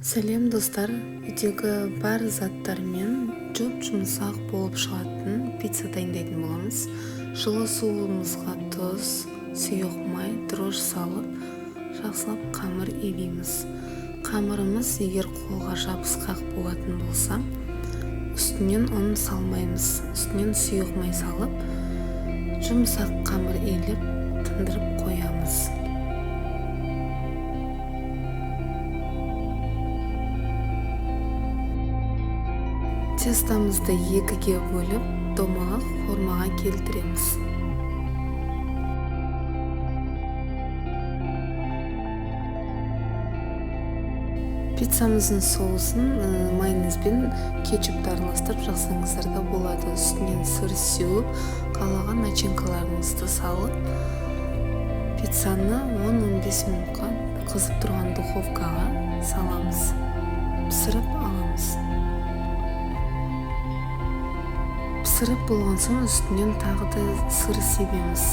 Сәлем достар, үйдегі бар заттармен жұмсақ болып шығатын пицца дайындайтын боламыз. Жылы суымызға тұз, сұйық май, дрожж салып, жақсылап қамыр илейміз. Қамырымыз егер қолға жабысқақ болатын болса, үстінен ұн салмаймыз. Үстінен сұйық май салып, жұмсақ қамыр илеп, тындырып қоямыз. Тестамызды екіге бөліп, домалақ формаға келтіреміз. Пиццамыздың соусын майонезбен кетчупты араластырып жақсаңыздар да болады. Үстінен сыр сеуіп, қалаған начинкаларыңызды салып, пиццаны 10-15 минутқа қызып тұрған духовкаға саламыз. Пісіріп аламыз. Пісіріп болған соң үстінен тағы да сыр себеміз.